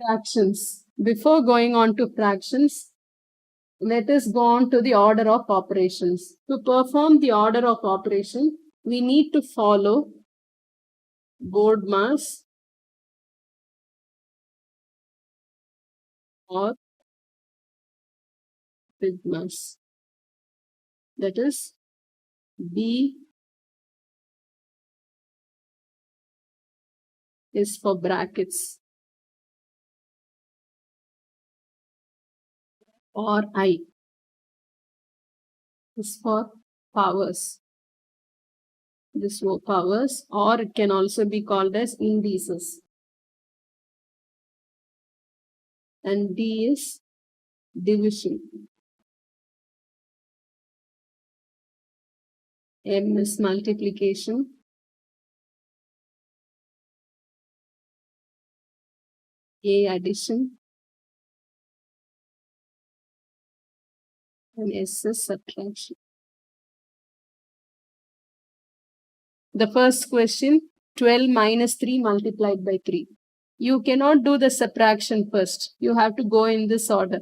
Fractions. Before going on to fractions, let us go on to the order of operations. To perform the order of operation, we need to follow BODMAS or BIDMAS. That is, B is for brackets or I is for powers. This for powers, or it can also be called as indices. And D is division. M is multiplication. A addition. And S is subtraction. The first question, 12 minus 3 multiplied by 3. You cannot do the subtraction first. You have to go in this order.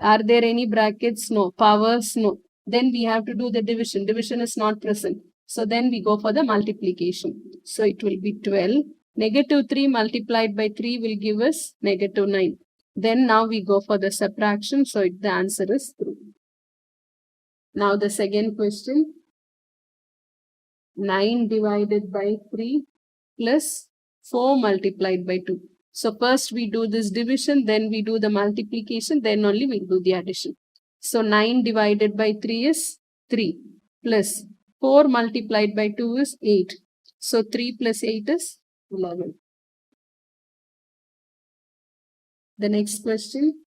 Are there any brackets? No. Powers? No. Then we have to do the division. Division is not present. So then we go for the multiplication. So it will be 12. Negative 3 multiplied by 3 will give us negative 9. Then now we go for the subtraction. So the answer is true. Now the second question. 9 divided by 3 plus 4 multiplied by 2. So first we do this division, then we do the multiplication, then only we do the addition. So 9 divided by 3 is 3 plus 4 multiplied by 2 is 8. So 3 plus 8 is 11. The next question.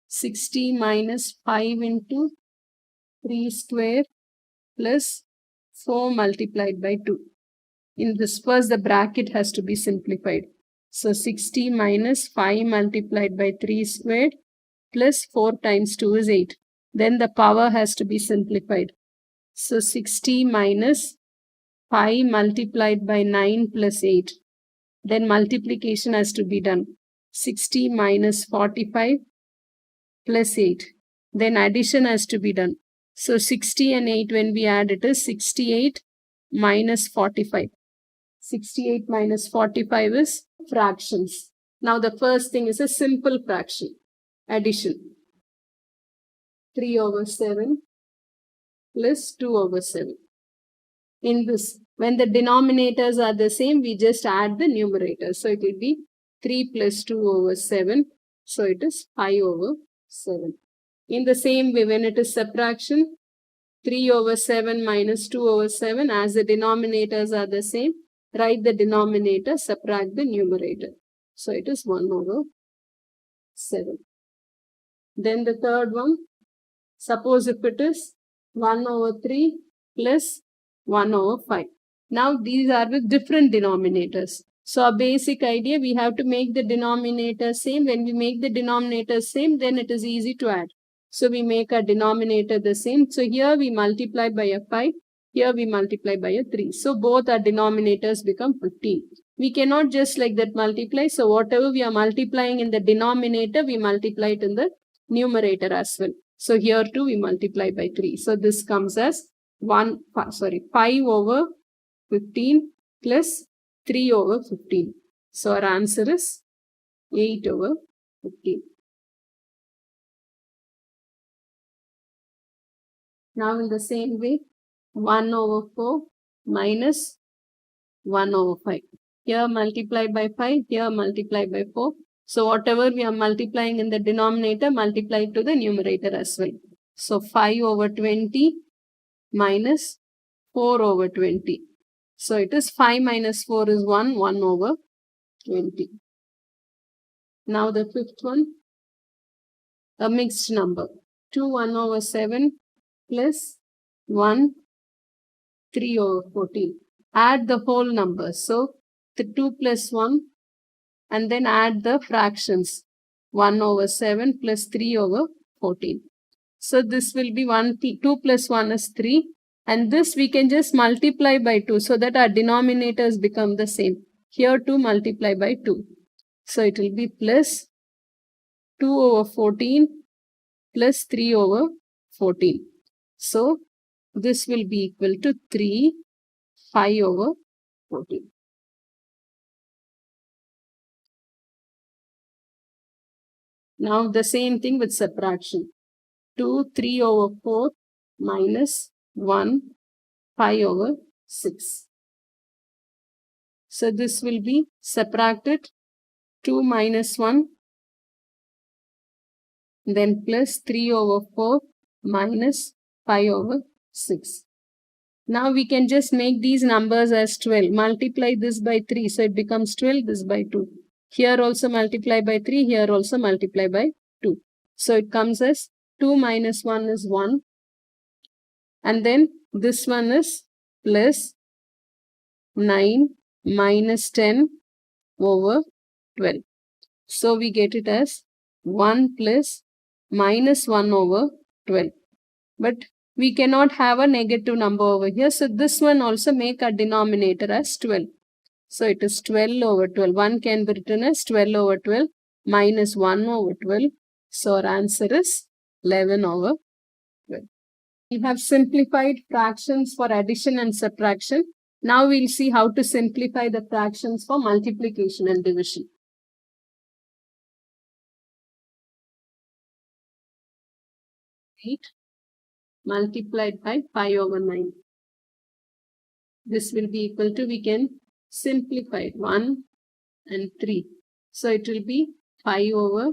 60 minus 5 into 3 square plus 4 multiplied by 2. In this first, the bracket has to be simplified. So 60 minus 5 multiplied by 3 squared plus 4 times 2 is 8. Then the power has to be simplified. So 60 minus 5 multiplied by 9 plus 8. Then multiplication has to be done. 60 minus 45 plus 8. Then addition has to be done. So 60 and 8 when we add it is 68 minus 45. 68 minus 45 is fractions. Now the first thing is a simple fraction. Addition. 3 over 7 plus 2 over 7. In this, when the denominators are the same, we just add the numerators. So it will be 3 plus 2 over 7. So it is 5 over 7. In the same way, when it is subtraction, 3 over 7 minus 2 over 7, as the denominators are the same, write the denominator, subtract the numerator. So it is 1 over 7. Then the third one, suppose if it is 1 over 3 plus 1 over 5. Now these are with different denominators. So our basic idea, we have to make the denominator same. When we make the denominator same, then it is easy to add. So we make our denominator the same. So here we multiply by a 5. Here we multiply by a 3. So both our denominators become 15. We cannot just like that multiply. So whatever we are multiplying in the denominator, we multiply it in the numerator as well. So here too we multiply by 3. So this comes as 5 over 15 plus 3 over 15. So our answer is 8 over 15. Now in the same way, 1 over 4 minus 1 over 5. Here multiplied by 5, here multiplied by 4. So whatever we are multiplying in the denominator, multiply to the numerator as well. So 5 over 20 minus 4 over 20. So it is 5 minus 4 is 1, 1 over 20. Now the fifth one, a mixed number. 2 1 over 7 plus 1 3 over 14. Add the whole number. So the 2 plus 1 and then add the fractions. 1 over 7 plus 3 over 14. So this will be 2 plus 1 is 3. And this we can just multiply by 2 so that our denominators become the same. Here 2 multiply by 2. So it will be plus 2 over 14 plus 3 over 14. So this will be equal to 3, 5 over 14. Now the same thing with subtraction. 2, 3 over 4 minus 1, 5 over 6. So this will be subtracted 2 minus 1, then plus 3 over 4 minus 5 over 6. Now we can just make these numbers as 12. Multiply this by 3. So it becomes 12, this by 2. Here also multiply by 3. Here also multiply by 2. So it comes as 2 minus 1 is 1. And then this one is plus 9 minus 10 over 12. So we get it as 1 plus minus 1 over 12. But we cannot have a negative number over here. So this one also make a denominator as 12. So it is 12 over 12. 1 can be written as 12 over 12 minus 1 over 12. So our answer is 11 over 12. We have simplified fractions for addition and subtraction. Now we'll see how to simplify the fractions for multiplication and division. 8 multiplied by 5 over 9. This will be equal to, we can simplify it, 1 and 3. So it will be 5 over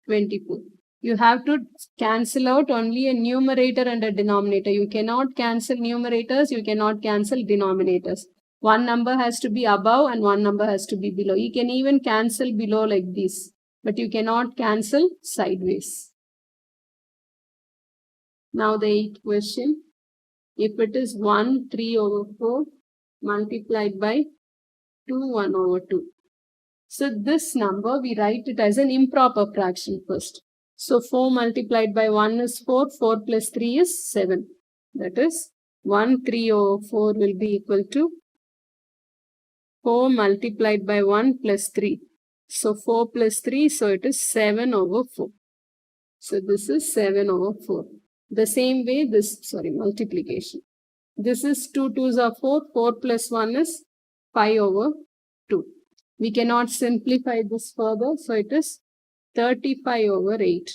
24. You have to cancel out only a numerator and a denominator. You cannot cancel numerators, you cannot cancel denominators. One number has to be above and one number has to be below. You can even cancel below like this, but you cannot cancel sideways. Now the 8th question. If it is 1, 3 over 4 multiplied by 2, 1 over 2. So this number, we write it as an improper fraction first. So 4 multiplied by 1 is 4, 4 plus 3 is 7. That is 1, 3 over 4 will be equal to 4 multiplied by 1 plus 3. So 4 plus 3, so it is 7 over 4. So this is 7 over 4. The same way this, multiplication. This is 2 2s are 4, 4 plus 1 is 5 over 2. We cannot simplify this further, so it is 35 over 8.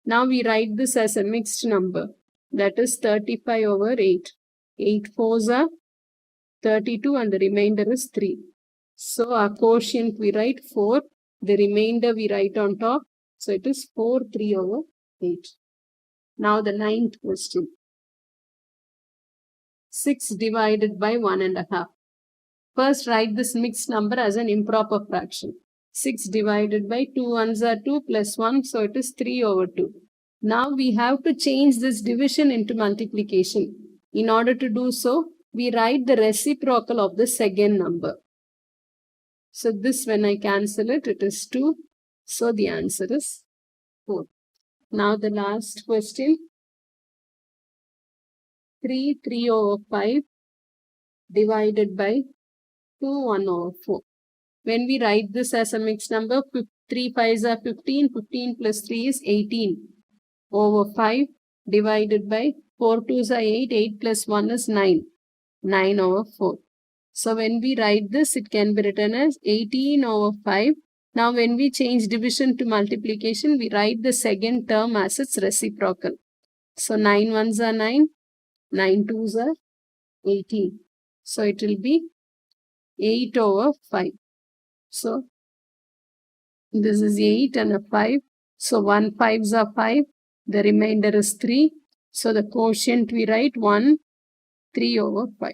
Now we write this as a mixed number. That is 35 over 8. 8 4s are 32 and the remainder is 3. So our quotient we write 4. The remainder we write on top. So it is 4 3 over 8. Now the 9th question. 6 divided by 1.5. First write this mixed number as an improper fraction. 6 divided by 2 1s are 2 plus 1, so it is 3 over 2. Now we have to change this division into multiplication. In order to do so, we write the reciprocal of the second number. So this, when I cancel it, it is 2. So the answer is 4. Now the last question. 3 3 over 5 divided by 2 1 over 4. When we write this as a mixed number, 3 5s are 15, 15 plus 3 is 18 over 5 divided by 4 2s are 8, 8 plus 1 is 9, 9 over 4. So when we write this, it can be written as 18 over 5. Now when we change division to multiplication, we write the second term as its reciprocal. So 9 1s are 9, 9 2s are 18. So it will be 8 over 5. So this is 8 and a 5. So 1 5s are 5. The remainder is 3. So the quotient we write 1 3 over 5.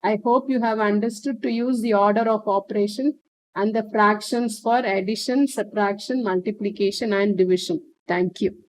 I hope you have understood to use the order of operation and the fractions for addition, subtraction, multiplication and division. Thank you.